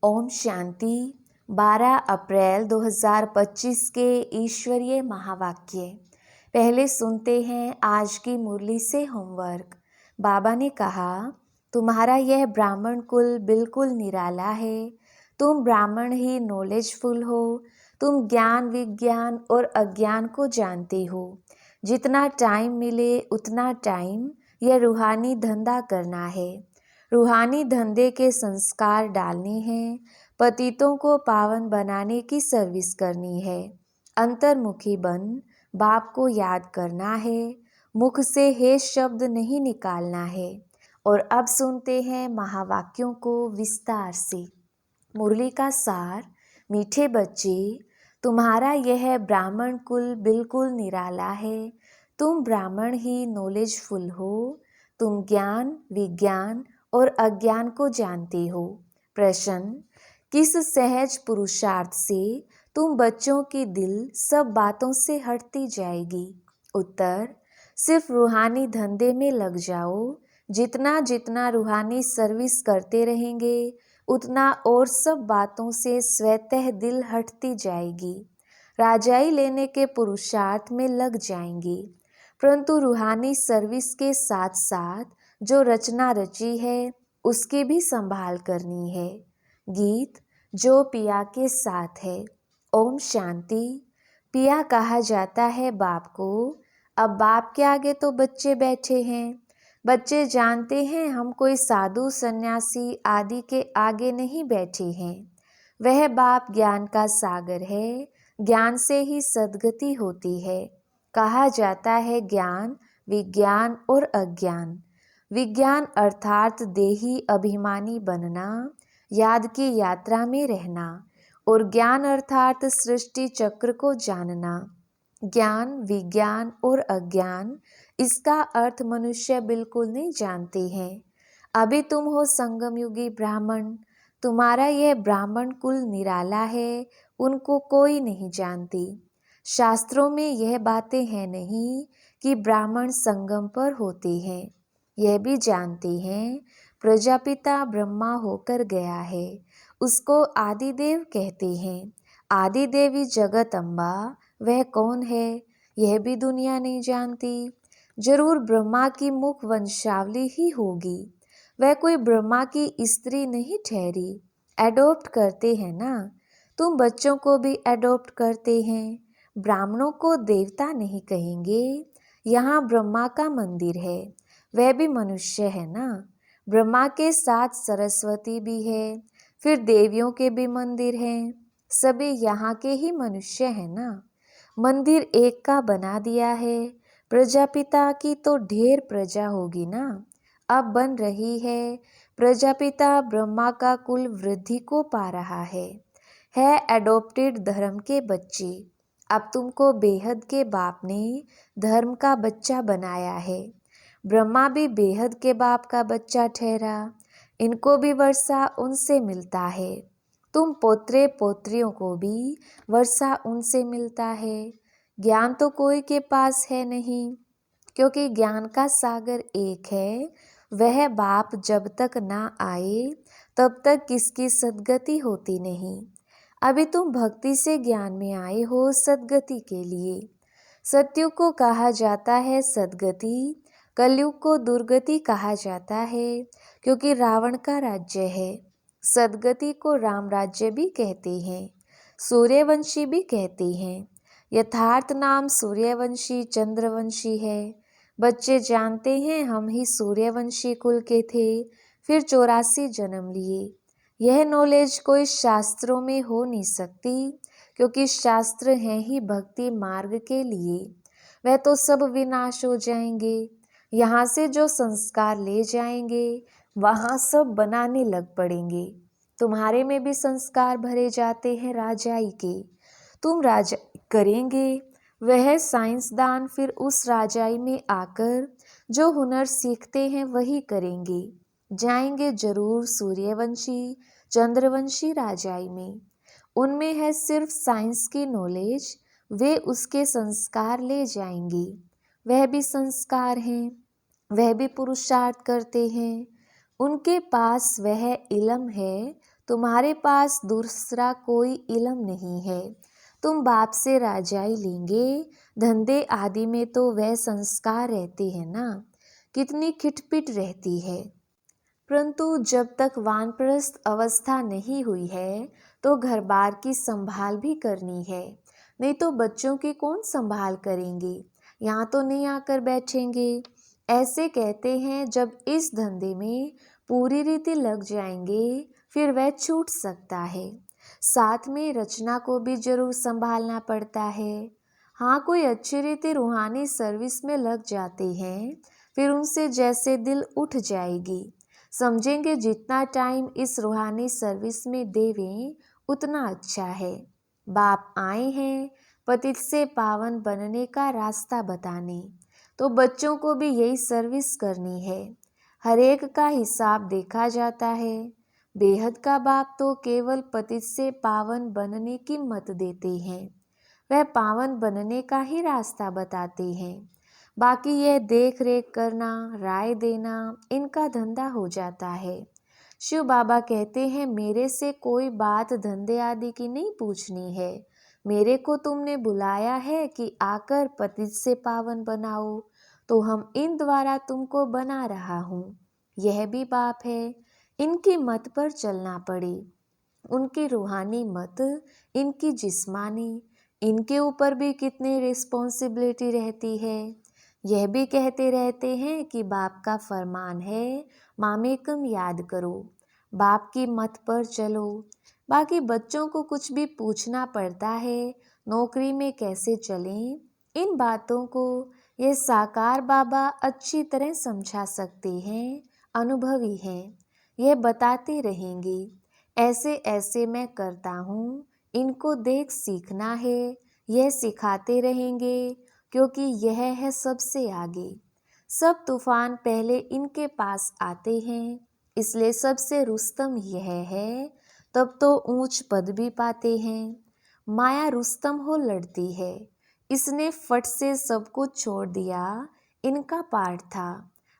ओम शांति। 12 अप्रैल 2025 के ईश्वरीय महावाक्य। पहले सुनते हैं आज की मुरली से होमवर्क। बाबा ने कहा, तुम्हारा यह ब्राह्मण कुल बिल्कुल निराला है। तुम ब्राह्मण ही नॉलेजफुल हो। तुम ज्ञान विज्ञान और अज्ञान को जानते हो। जितना टाइम मिले उतना टाइम यह रूहानी धंधा करना है। रूहानी धंधे के संस्कार डालने हैं। पतितों को पावन बनाने की सर्विस करनी है। अंतर्मुखी बन बाप को याद करना है। मुख से हे शब्द नहीं निकालना है। और अब सुनते हैं महावाक्यों को विस्तार से। मुरली का सार। मीठे बच्चे, तुम्हारा यह ब्राह्मण कुल बिल्कुल निराला है। तुम ब्राह्मण ही नॉलेजफुल हो। तुम ज्ञान विज्ञान और अज्ञान को जानते हो। प्रश्न, किस सहज पुरुषार्थ से तुम बच्चों की दिल सब बातों से हटती जाएगी? उत्तर, सिर्फ रूहानी धंधे में लग जाओ। जितना जितना रूहानी सर्विस करते रहेंगे उतना और सब बातों से स्वतः दिल हटती जाएगी। राजाई लेने के पुरुषार्थ में लग जाएंगे, परंतु रूहानी सर्विस के साथ साथ जो रचना रची है उसकी भी संभाल करनी है। गीत जो पिया के साथ है। ओम शांति। पिया कहा जाता है बाप को। अब बाप के आगे तो बच्चे बैठे हैं। बच्चे जानते हैं हम कोई साधु सन्यासी आदि के आगे नहीं बैठे हैं। वह बाप ज्ञान का सागर है। ज्ञान से ही सद्गति होती है। कहा जाता है ज्ञान विज्ञान और अज्ञान। विज्ञान अर्थात देही अभिमानी बनना, याद की यात्रा में रहना, और ज्ञान अर्थात सृष्टि चक्र को जानना। ज्ञान विज्ञान और अज्ञान, इसका अर्थ मनुष्य बिल्कुल नहीं जानते हैं। अभी तुम हो संगम युगी ब्राह्मण। तुम्हारा यह ब्राह्मण कुल निराला है, उनको कोई नहीं जानती। शास्त्रों में यह बातें हैं नहीं कि ब्राह्मण संगम पर होते हैं। यह भी जानते हैं प्रजापिता ब्रह्मा होकर गया है, उसको आदिदेव कहते हैं। आदिदेवी जगत अम्बा, वह कौन है यह भी दुनिया नहीं जानती। जरूर ब्रह्मा की मुख वंशावली ही होगी। वह कोई ब्रह्मा की स्त्री नहीं ठहरी। एडॉप्ट करते हैं ना, तुम बच्चों को भी एडॉप्ट करते हैं। ब्राह्मणों को देवता नहीं कहेंगे। यहाँ ब्रह्मा का मंदिर है, वह भी मनुष्य है ना। ब्रह्मा के साथ सरस्वती भी है, फिर देवियों के भी मंदिर हैं। सभी यहाँ के ही मनुष्य हैं ना। मंदिर एक का बना दिया है। प्रजापिता की तो ढेर प्रजा होगी ना, अब बन रही है। प्रजापिता ब्रह्मा का कुल वृद्धि को पा रहा है एडॉप्टेड धर्म के बच्चे। अब तुमको बेहद के बाप ने धर्म का बच्चा बनाया है। ब्रह्मा भी बेहद के बाप का बच्चा ठहरा। इनको भी वर्षा उनसे मिलता है। तुम पोत्रे पोत्रियों को भी वर्षा उनसे मिलता है। ज्ञान तो कोई के पास है नहीं, क्योंकि ज्ञान का सागर एक है। वह बाप जब तक ना आए तब तक किसकी सद्गति होती नहीं। अभी तुम भक्ति से ज्ञान में आए हो सद्गति के लिए। सत्युग को कहा जाता है सद्गति, कलयुग को दुर्गति कहा जाता है, क्योंकि रावण का राज्य है। सद्गति को राम राज्य भी कहते हैं, सूर्यवंशी भी कहते हैं। यथार्थ नाम सूर्यवंशी चंद्रवंशी है। बच्चे जानते हैं हम ही सूर्यवंशी कुल के थे, फिर 84 जन्म लिए। यह नॉलेज कोई शास्त्रों में हो नहीं सकती, क्योंकि शास्त्र हैं ही भक्ति मार्ग के लिए। वह तो सब विनाश हो जाएंगे। यहाँ से जो संस्कार ले जाएंगे वहाँ सब बनाने लग पड़ेंगे। तुम्हारे में भी संस्कार भरे जाते हैं राजाई के। तुम राजा करेंगे, वह साइंसदान फिर उस राजाई में आकर जो हुनर सीखते हैं वही करेंगे। जाएंगे जरूर सूर्यवंशी चंद्रवंशी राजाई में। उनमें है सिर्फ साइंस की नॉलेज, वे उसके संस्कार ले जाएंगे। वह भी संस्कार हैं, वह भी पुरुषार्थ करते हैं। उनके पास वह इल्म है तुम्हारे पास दूसरा कोई इल्म नहीं है। तुम बाप से राजाई लेंगे। धंधे आदि में तो वह संस्कार रहते हैं ना, कितनी खिटपिट रहती है। परंतु जब तक वानप्रस्थ अवस्था नहीं हुई है तो घर बार की संभाल भी करनी है, नहीं तो बच्चों की कौन संभाल करेंगे, यहाँ तो नहीं आकर बैठेंगे। ऐसे कहते हैं जब इस धंधे में पूरी रीति लग जाएंगे फिर वह छूट सकता है। साथ में रचना को भी जरूर संभालना पड़ता है। हाँ, कोई अच्छी रीति रूहानी सर्विस में लग जाते हैं फिर उनसे जैसे दिल उठ जाएगी। समझेंगे जितना टाइम इस रूहानी सर्विस में देवें उतना अच्छा है। बाप आए हैं पतित से पावन बनने का रास्ता बताने, तो बच्चों को भी यही सर्विस करनी है। हर एक का हिसाब देखा जाता है। बेहद का बाप तो केवल पतित से पावन बनने की मत देते हैं, वह पावन बनने का ही रास्ता बताते हैं। बाकी यह देख रेख करना, राय देना इनका धंधा हो जाता है। शिव बाबा कहते हैं मेरे से कोई बात धंधे आदि की नहीं पूछनी है। मेरे को तुमने बुलाया है कि आकर पतित से पावन बनाओ, तो हम इन द्वारा तुमको बना रहा हूँ। यह भी बाप है, इनकी मत पर चलना पड़े। उनकी रूहानी मत, इनकी जिस्मानी, इनके ऊपर भी कितनी रिस्पॉन्सिबिलिटी रहती है। यह भी कहते रहते हैं कि बाप का फरमान है मामेकम याद करो, बाप की मत पर चलो। बाकी बच्चों को कुछ भी पूछना पड़ता है, नौकरी में कैसे चलें, इन बातों को ये साकार बाबा अच्छी तरह समझा सकते हैं, अनुभवी हैं। यह बताते रहेंगे ऐसे ऐसे मैं करता हूँ, इनको देख सीखना है। यह सिखाते रहेंगे क्योंकि यह है सबसे आगे। सब तूफान पहले इनके पास आते हैं, इसलिए सबसे रुस्तम यह है, तब तो ऊंच पद भी पाते हैं। माया रुस्तम हो लड़ती है, इसने फट से सब कुछ छोड़ दिया, इनका पाठ था।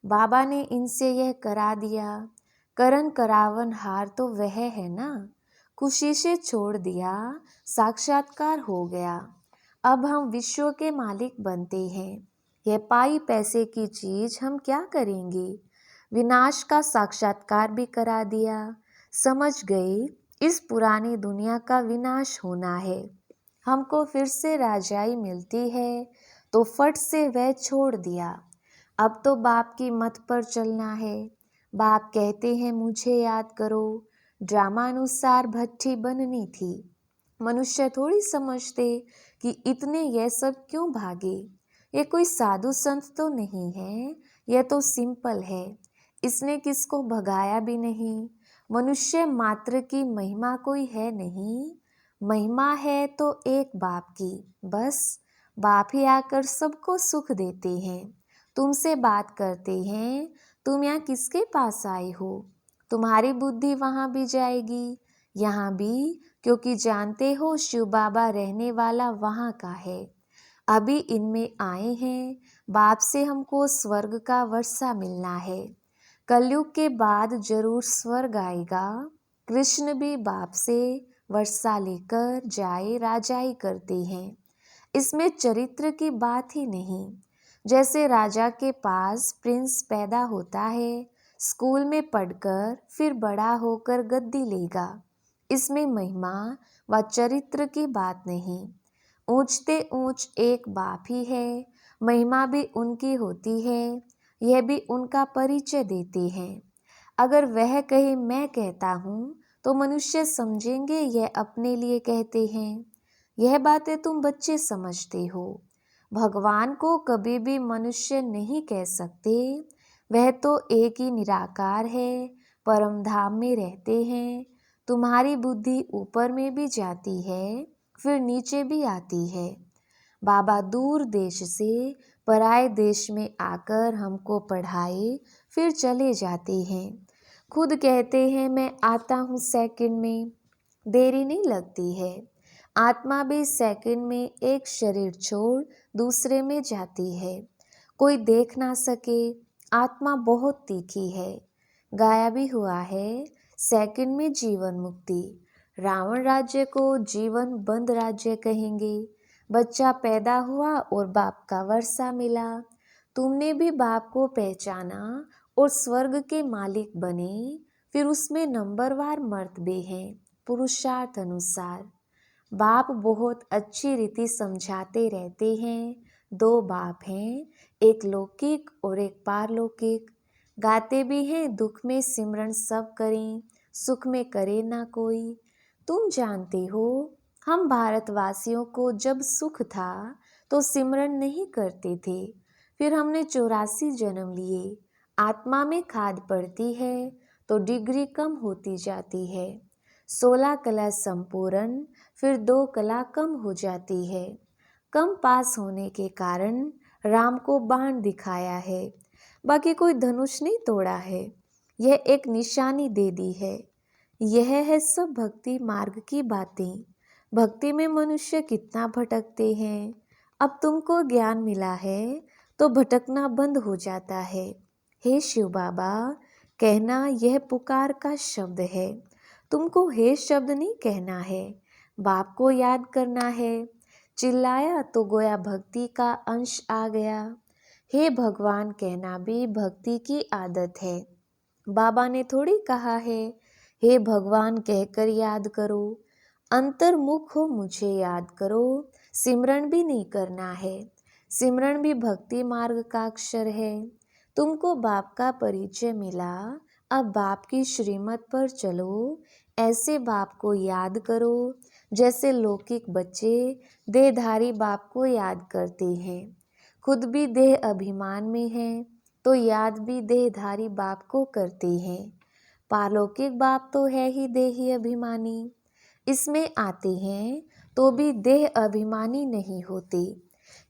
बाबा ने इनसे यह करा दिया। करण करावन हार तो वह है ना, खुशी से छोड़ दिया, साक्षात्कार हो गया। अब हम विश्व के मालिक बनते हैं। यह पाई पैसे की चीज हम क्या करेंगे। विनाश का साक्षात्कार भी करा दिया। समझ गए इस पुरानी दुनिया का विनाश होना है, हमको फिर से राजाई मिलती है, तो फट से वह छोड़ दिया। अब तो बाप की मत पर चलना है। बाप कहते हैं मुझे याद करो, ड्रामानुसार भट्ठी बननी थी। मनुष्य थोड़ी समझते कि इतने यह सब क्यों भागे। ये कोई साधु संत तो नहीं है, यह तो सिंपल है। इसने किसको भगाया भी नहीं। मनुष्य मात्र की महिमा कोई है नहीं, महिमा है तो एक बाप की, बस बाप ही आकर सबको सुख देते हैं। तुमसे बात करते हैं, तुम यहाँ किसके पास आए हो। तुम्हारी बुद्धि वहाँ भी जाएगी, यहाँ भी, क्योंकि जानते हो शिव बाबा रहने वाला वहाँ का है। अभी इनमें आए हैं, बाप से हमको स्वर्ग का वर्षा मिलना है। कलयुग के बाद जरूर स्वर्ग आएगा। कृष्ण भी बाप से वर्षा लेकर जाए राजाई करते हैं। इसमें चरित्र की बात ही नहीं। जैसे राजा के पास प्रिंस पैदा होता है, स्कूल में पढ़कर फिर बड़ा होकर गद्दी लेगा। इसमें महिमा व चरित्र की बात नहीं। ऊंचते ऊंच एक बाप ही है, महिमा भी उनकी होती है, यह भी उनका परिचय देते हैं। अगर वह कहे मैं कहता हूँ तो मनुष्य समझेंगे यह अपने लिए कहते हैं। यह बातें तुम बच्चे समझते हो। भगवान को कभी भी मनुष्य नहीं कह सकते, वह तो एक ही निराकार है, परम धाम में रहते हैं। तुम्हारी बुद्धि ऊपर में भी जाती है, फिर नीचे भी आती है। बाबा दूर देश से पराए देश में आकर हमको पढ़ाए, फिर चले जाते हैं। खुद कहते हैं मैं आता हूँ सेकंड में, देरी नहीं लगती है। आत्मा भी सेकंड में एक शरीर छोड़ दूसरे में जाती है। कोई देख ना सके, आत्मा बहुत तीखी है। गाया भी हुआ है, सेकंड में जीवन मुक्ति। रावण राज्य को जीवन बंद राज्य कहेंगे। बच्चा पैदा हुआ और बाप का वर्षा मिला। तुमने भी बाप को पहचाना और स्वर्ग के मालिक बने। फिर उसमें नंबरवार मर्तबे हैं पुरुषार्थ अनुसार। बाप बहुत अच्छी रीति समझाते रहते हैं। दो बाप हैं, एक लौकिक और एक पारलौकिक। गाते भी हैं दुख में सिमरन सब करें, सुख में करे ना कोई। तुम जानते हो हम भारतवासियों को जब सुख था तो सिमरन नहीं करते थे। फिर हमने 84 जन्म लिए। आत्मा में खाद पड़ती है तो डिग्री कम होती जाती है। 16 कला संपूर्ण, फिर 2 कला कम हो जाती है। कम पास होने के कारण राम को बाण दिखाया है, बाकी कोई धनुष नहीं तोड़ा है। यह एक निशानी दे दी है। यह है सब भक्ति मार्ग की बातें। भक्ति में मनुष्य कितना भटकते हैं। अब तुमको ज्ञान मिला है तो भटकना बंद हो जाता है। हे शिव बाबा, कहना यह पुकार का शब्द है। तुमको हे शब्द नहीं कहना है, बाप को याद करना है। चिल्लाया तो गोया भक्ति का अंश आ गया। हे भगवान कहना भी भक्ति की आदत है। बाबा ने थोड़ी कहा है हे भगवान कहकर याद करो। अंतर्मुख हो मुझे याद करो। सिमरन भी नहीं करना है। सिमरन भी भक्ति मार्ग का अक्षर है। तुमको बाप का परिचय मिला, अब बाप की श्रीमत पर चलो। ऐसे बाप को याद करो जैसे लौकिक बच्चे देहधारी बाप को याद करते हैं। खुद भी देह अभिमान में है तो याद भी देहधारी बाप को करते हैं। पारलौकिक बाप तो है ही देही अभिमानी। इसमें आते हैं तो भी देह अभिमानी नहीं होते।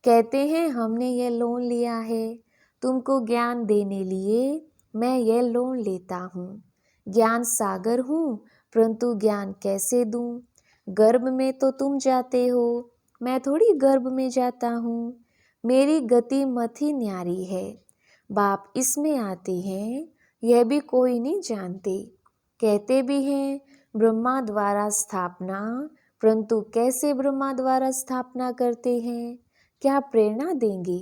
कहते हैं हमने ये लोन लिया है, तुमको ज्ञान देने लिए मैं ये लोन लेता हूँ। ज्ञान सागर हूँ परंतु ज्ञान कैसे दूँ। गर्भ में तो तुम जाते हो, मैं थोड़ी गर्भ में जाता हूँ। मेरी गति मत ही न्यारी है। बाप इसमें आते हैं यह भी कोई नहीं जानते। कहते भी हैं ब्रह्मा द्वारा स्थापना, परंतु कैसे ब्रह्मा द्वारा स्थापना करते हैं, क्या प्रेरणा देंगे।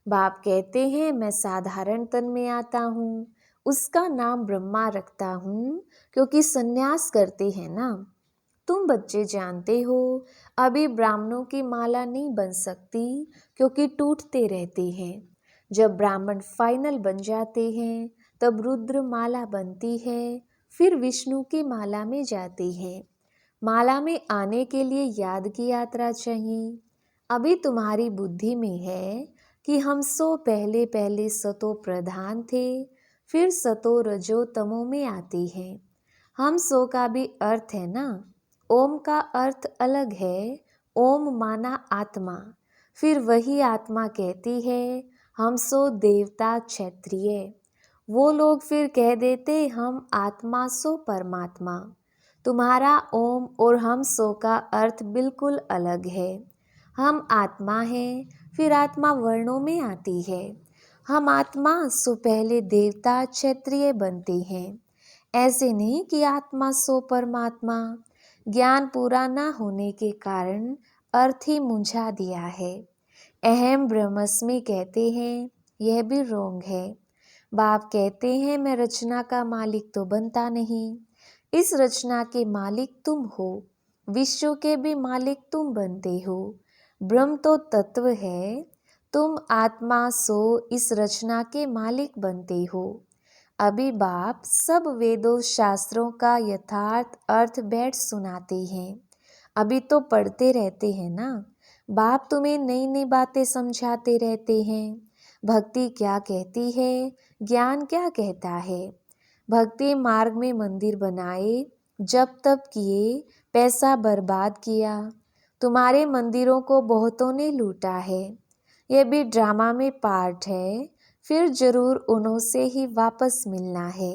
बाप कहते हैं मैं साधारण तन में आता हूँ, उसका नाम ब्रह्मा रखता हूँ क्योंकि सन्यास करते हैं ना। तुम बच्चे जानते हो अभी ब्राह्मणों की माला नहीं बन सकती क्योंकि टूटते रहते हैं। जब ब्राह्मण फाइनल बन जाते हैं तब रुद्र माला बनती है, फिर विष्णु की माला में जाती है। माला में आने के लिए याद की यात्रा चाहिए। अभी तुम्हारी बुद्धि में है कि हम सो पहले पहले सतो प्रधान थे, फिर सतो रजो तमो में आते हैं। हम सो का भी अर्थ है ना। ओम का अर्थ अलग है। ओम माना आत्मा। फिर वही आत्मा कहती है हम सो देवता क्षत्रिय। वो लोग फिर कह देते हम आत्मा सो परमात्मा। तुम्हारा ओम और हम सो का अर्थ बिल्कुल अलग है। हम आत्मा हैं, फिर आत्मा वर्णों में आती है। हम आत्मा सो पहले देवता क्षत्रिय बनते हैं। ऐसे नहीं कि आत्मा सो परमात्मा। ज्ञान पूरा ना होने के कारण अर्थ ही मुंझा दिया है। अहम ब्रह्मस्मि कहते हैं, यह भी रोंग है। बाप कहते हैं मैं रचना का मालिक तो बनता नहीं। इस रचना के मालिक तुम हो, विश्व के भी मालिक तुम बनते हो। ब्रह्म तो तत्व है, तुम आत्मा सो इस रचना के मालिक बनते हो। अभी बाप सब वेदों शास्त्रों का यथार्थ अर्थ बैठ सुनाते हैं। अभी तो पढ़ते रहते हैं ना। बाप तुम्हें नई नई बातें समझाते रहते हैं। भक्ति क्या कहती है, ज्ञान क्या कहता है। भक्ति मार्ग में मंदिर बनाए, जब तब किए, पैसा बर्बाद किया। तुम्हारे मंदिरों को बहुतों ने लूटा है। यह भी ड्रामा में पार्ट है, फिर जरूर उन्हों से ही वापस मिलना है।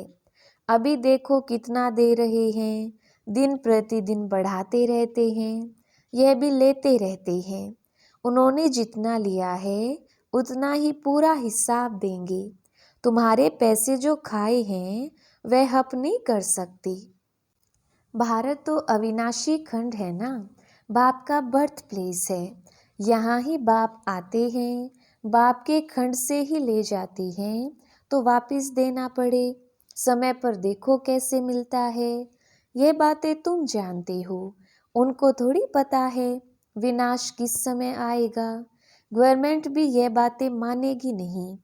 अभी देखो कितना दे रहे हैं, दिन प्रतिदिन बढ़ाते रहते हैं। यह भी लेते रहते हैं। उन्होंने जितना लिया है उतना ही पूरा हिसाब देंगे। तुम्हारे पैसे जो खाए हैं वह हप नहीं कर सकती। भारत तो अविनाशी खंड है ना, बाप का बर्थ प्लेस है। यहाँ ही बाप आते हैं, बाप के खंड से ही ले जाते हैं, तो वापस देना पड़े। समय पर देखो कैसे मिलता है। ये बातें तुम जानते हो, उनको थोड़ी पता है विनाश किस समय आएगा। गवर्नमेंट भी ये बातें मानेगी नहीं।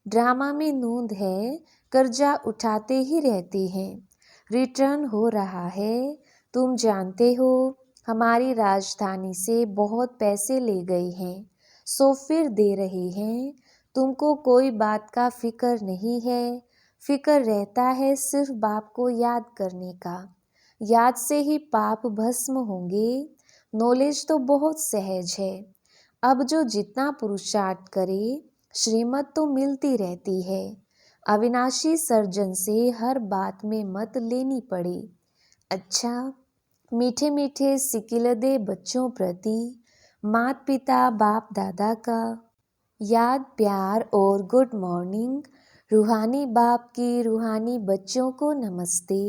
ड्रामा में नूंद है, कर्जा उठाते ही रहते हैं। रिटर्न हो रहा है। तुम जानते हो हमारी राजधानी से बहुत पैसे ले गए हैं, सो फिर दे रहे हैं। तुमको कोई बात का फिक्र नहीं है। फिक्र रहता है सिर्फ बाप को याद करने का। याद से ही पाप भस्म होंगे। नॉलेज तो बहुत सहज है। अब जो जितना पुरुषार्थ करे, श्रीमत तो मिलती रहती है। अविनाशी सर्जन से हर बात में मत लेनी पड़े। अच्छा, मीठे मीठे सिकिलदे बच्चों प्रति माता पिता बाप दादा का याद प्यार और गुड मॉर्निंग। रूहानी बाप की रूहानी बच्चों को नमस्ते।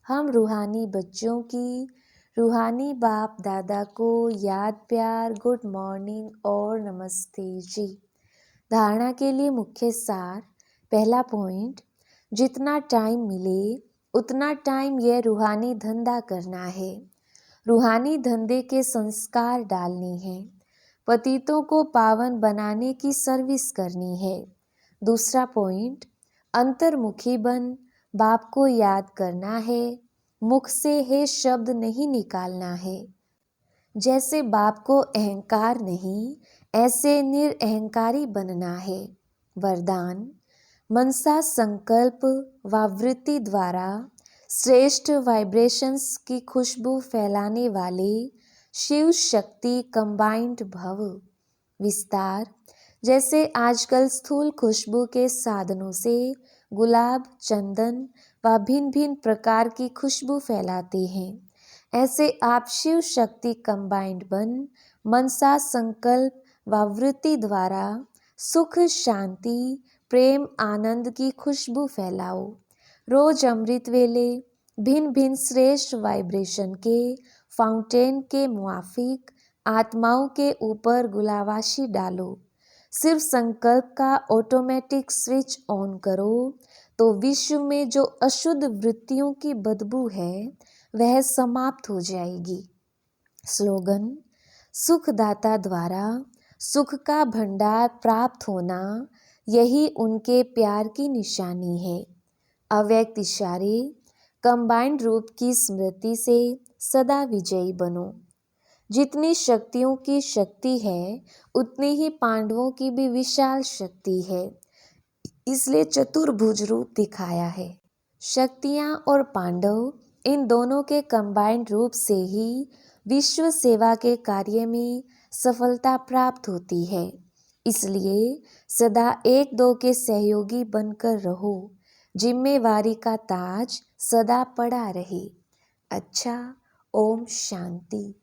हम रूहानी बच्चों की रूहानी बाप दादा को याद प्यार गुड मॉर्निंग और नमस्ते जी। धारणा के लिए मुख्य सार। पहला पॉइंट, जितना टाइम मिले उतना टाइम यह रूहानी धंधा करना है। रूहानी धंधे के संस्कार डालने हैं। पतितों को पावन बनाने की सर्विस करनी है। दूसरा पॉइंट, अंतर्मुखी बन बाप को याद करना है। मुख से हे शब्द नहीं निकालना है। जैसे बाप को अहंकार नहीं, ऐसे निरअहंकारी बनना है। वरदान, मनसा संकल्प व वृत्ति द्वारा श्रेष्ठ वाइब्रेशंस की खुशबू फैलाने वाले शिव शक्ति कंबाइंड भव। विस्तार, जैसे आजकल स्थूल खुशबू के साधनों से गुलाब, चंदन व भिन्न भिन्न प्रकार की खुशबू फैलाते हैं, ऐसे आप शिव शक्ति कंबाइंड बन मनसा संकल्प व वृत्ति द्वारा सुख, शांति, प्रेम, आनंद की खुशबू फैलाओ। रोज अमृत वेले भिन्न भिन्न श्रेष्ठ वाइब्रेशन के फाउंटेन के मुआफिक आत्माओं के ऊपर गुलावाशी डालो। सिर्फ संकल्प का ऑटोमेटिक स्विच ऑन करो तो विश्व में जो अशुद्ध वृत्तियों की बदबू है वह समाप्त हो जाएगी। स्लोगन, सुखदाता द्वारा सुख का भंडार प्राप्त होना, यही उनके प्यार की निशानी है। अव्यक्त इशारे, कंबाइंड रूप की स्मृति से सदा विजयी बनो। जितनी शक्तियों की शक्ति है उतनी ही पांडवों की भी विशाल शक्ति है, इसलिए चतुर्भुज रूप दिखाया है। शक्तियाँ और पांडव, इन दोनों के कंबाइंड रूप से ही विश्व सेवा के कार्य में सफलता प्राप्त होती है। इसलिए सदा एक दो के सहयोगी बनकर रहो। जिम्मेवारी का ताज सदा पड़ा रहे। अच्छा, ओम शांति।